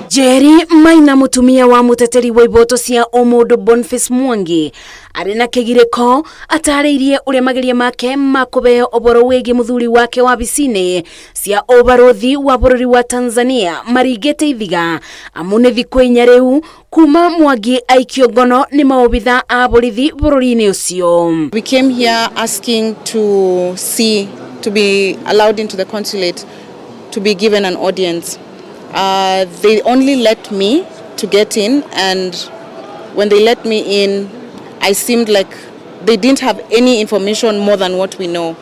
Jerry Maina mutumia wa muteteri wa iboto cia Ekũ Boniface Mwangi arena kegireko atareirie uria mageria make makubeo oboro wegi muthuri wake wa bicine cia obarothi wa bururi wa Tanzania marigete ithiga amune thikũ inya riu kuma Mwangi aikio ngono ni maobitha a borithi bururi-ini ucio. We came here asking to be allowed into the consulate to be given an audience. They only let me to get in, and when they let me in, I seemed like they didn't have any information more than what we know.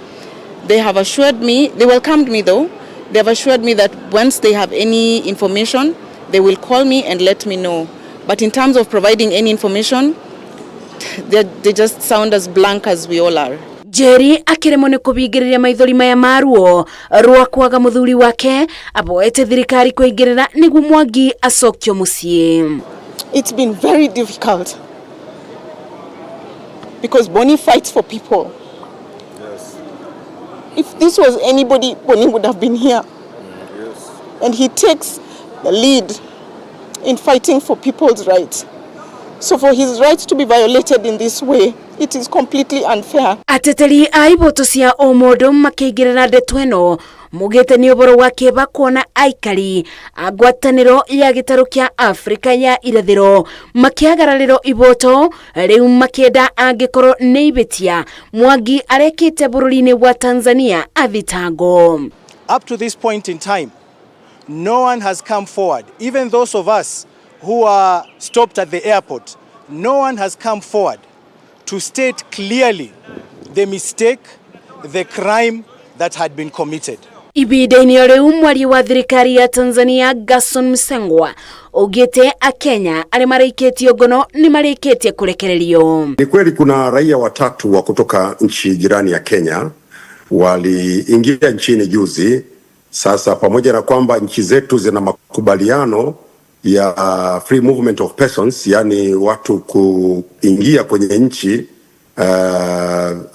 They have assured me, they welcomed me though, they have assured me that once they have any information, they will call me and let me know. But in terms of providing any information, they just sound as blank as we all are. Jerry akiremo ni kubigiriria maithori maya maruo rwa kwaga muthuri wake aboete thirikari kuingirira niguo Mwangi acokio mucii. It's been very difficult because Boni fights for people. Yes. If this was anybody, Boni would have been here. Yes. And he takes the lead in fighting for people's rights. So for his rights to be violated in this way, it is completely unfair. Ateteri aiboto cia omodo makeigirira ndeto eno mugete ni oboro wake bakuona aikari agwataniro ya gitaro kia Afrika ya irathiro makiagarariro iboto riu makenda angikoro neibetia Mwangi arekete bururi-ini wa Tanzania athitango. Up to this point in time, no one has come forward. Even those of us who are stopped at the airport, no one has come forward to state clearly the mistake, the crime that had been committed. Ibida-ini riu mwari wa thirikari ya Tanzania Gaston Msengwa ogete a Kenya ari mariketio ngono ni mariketie kurekererio. Ni kweli kuna raia watatu wa kutoka nchi jirani ya Kenya waliingia nchini juzi. Sasa pamoja na kwamba nchi zetu zina makubaliano ya free movement of persons, yani watu kuingia kwenye nchi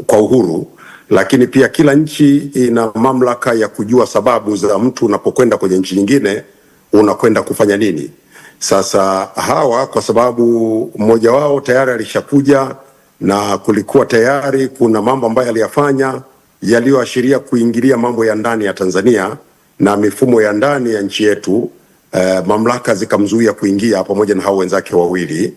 kwa uhuru, lakini pia kila nchi ina mamlaka ya kujua sababu za mtu unapokwenda kwenye nchi nyingine unakwenda kufanya nini. Sasa hawa kwa sababu mmoja wao tayari alishakuja na kulikuwa tayari kuna mambo ambayo aliyafanya yaliyoashiria kuingilia mambo ya ndani ya Tanzania na mifumo ya ndani ya nchi yetu, mamlaka zikamzuia kuingia pamoja na hao wenzake wawili,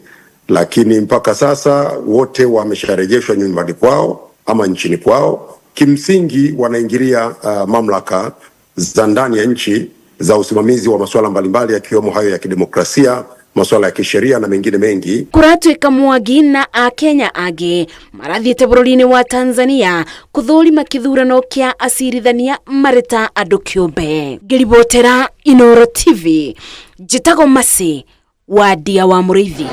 lakini mpaka sasa wote wamesharejeshwa nyumbani kwao ama nchini kwao. Kimsingi wanaingilia mamlaka za ndani ya nchi za usimamizi wa masuala mbalimbali yakiwemo hayo ya kidemokrasia, masuala ya kisheria na mengine mengi. Kuratwika Mwangi na a Kenya age marathiete bururi-ini wa Tanzania kuthurima kithurano kia acirithania mareta andu kiumbe. Ngiribotera Inooro TV, njitago Masi wa Ndia wa Mũrĩithi.